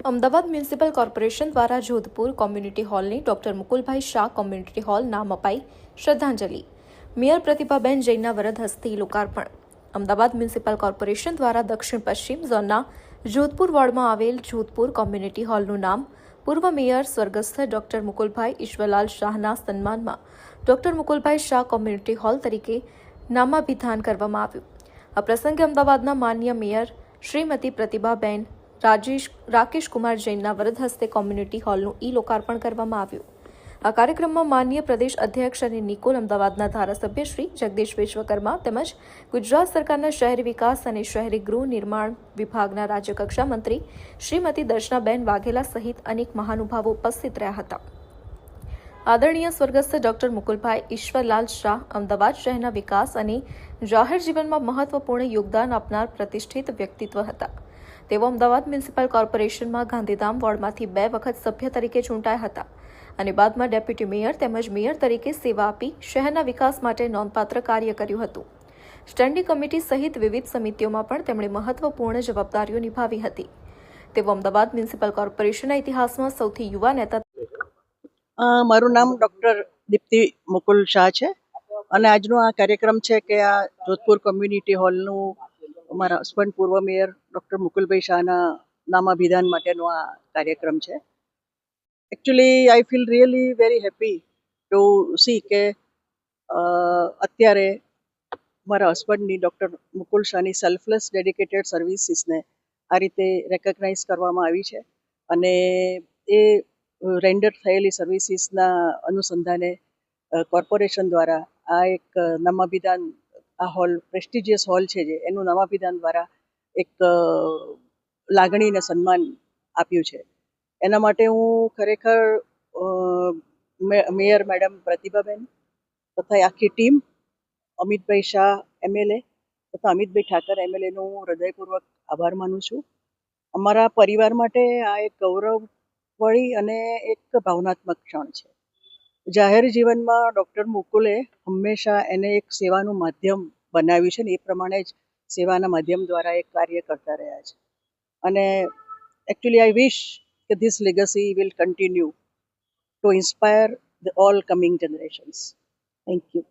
Ahmedabad municipal corporation દ્વારા Jodhpur community હોલને doctor Mukulbhai Shah community hall નામ અપાઈ શ્રદ્ધાંજલિ. મેયર પ્રતિભાબેન જૈનના વરદ હસ્તે લોકાર્પણ. અમદાવાદ મ્યુનિસિપલ કોર્પોરેશન દ્વારા દક્ષિણ પશ્ચિમ ઝોનના જોધપુર વોર્ડમાં આવેલ જોધપુર કોમ્યુનિટી હોલનું નામ પૂર્વ મેયર સ્વર્ગસ્થ ડોક્ટર મુકુલભાઈ ઈશ્વરલાલ શાહના સન્માનમાં doctor Mukulbhai Shah community hall તરીકે નામાભિધાન કરવામાં આવ્યું. આ પ્રસંગે અમદાવાદના માન્ય મેયર શ્રીમતી પ્રતિભાબેન રાકેશ કુમાર જૈનના વરદ હસ્તે કોમ્યુનિટી હોલનું લોકાર્પણ કરવામાં આવ્યું. આ કાર્યક્રમમાં માનનીય પ્રદેશ અધ્યક્ષ અને નિકોલ અમદાવાદના ધારાસભ્ય શ્રી જગદીશ વિશ્વકર્મા તેમજ ગુજરાત સરકારના શહેરી વિકાસ અને શહેરી ગૃહ નિર્માણ વિભાગના રાજ્યકક્ષા મંત્રી શ્રીમતી દર્શનાબેન વાઘેલા સહિત અનેક મહાનુભાવો ઉપસ્થિત રહ્યા હતા. આદરણીય સ્વર્ગસ્થ ડોક્ટર મુકુલભાઈ ઈશ્વરલાલ શાહ અમદાવાદ શહેરના વિકાસ અને જાહેર જીવનમાં મહત્વપૂર્ણ યોગદાન આપનાર પ્રતિષ્ઠિત વ્યક્તિત્વ હતા. તેઓ અમદાવાદ મ્યુનિસિપલ કોર્પોરેશનમાં ગાંધીધામ વોર્ડમાંથી 2 વખત સભ્ય તરીકે ચૂંટાયા હતા અને બાદમાં ડેપ્યુટી મેયર તેમજ મેયર તરીકે સેવા આપી શહેરના વિકાસ માટે નોંધપાત્ર કાર્ય કર્યું હતું. સ્ટેન્ડિંગ કમિટી સહિત વિવિધ સમિતિઓમાં પણ તેમણે મહત્વપૂર્ણ જવાબદારીઓ નિભાવી હતી. તેઓ અમદાવાદ મ્યુનિસિપલ કોર્પોરેશનના ઇતિહાસમાં સૌથી યુવા નેતા. મારું નામ ડૉક્ટર દીપ્તિ મુકુલ શાહ છે અને આજનો આ કાર્યક્રમ છે કે આ જોધપુર કોમ્યુનિટી હોલનું અમારા હસબન્ડ પૂર્વ મેયર ડૉક્ટર મુકુલભાઈ શાહના નામાભિધાન માટેનો આ કાર્યક્રમ છે. Actually I feel really very happy to C કે અત્યારે મારા હસબન્ડની ડૉક્ટર મુકુલ શાહની સેલ્ફલેસ ડેડિકેટેડ સર્વિસીસને આ રીતે રેકગ્નાઇઝ કરવામાં આવી છે અને એ રેન્ડર થયેલી સર્વિસીસના અનુસંધાને કોર્પોરેશન દ્વારા આ એક નામાભિધાન આ હોલ પ્રેસ્ટિજિયસ હોલ છે જે એનું નામાભિધાન દ્વારા એક લાગણી અને સન્માન આપ્યું છે. એના માટે હું ખરેખર મેયર મેડમ પ્રતિભાબેન તથા આખી ટીમ અમિતભાઈ શાહ એમએલએ તથા અમિતભાઈ ઠાકર એમએલએનો હું હૃદયપૂર્વક આભાર માનું છું. અમારા પરિવાર માટે આ એક ગૌરવવળી અને એક ભાવનાત્મક ક્ષણ છે. જાહેર જીવનમાં ડૉક્ટર મુકુલે હંમેશા એને એક સેવાનું માધ્યમ બનાવ્યું છે ને એ પ્રમાણે જ સેવાના માધ્યમ દ્વારા એક કાર્ય કરતા રહ્યા છે અને એકચ્યુઅલી આઈ વિશ કે this legacy will continue two inspire the all coming generations. Thank you.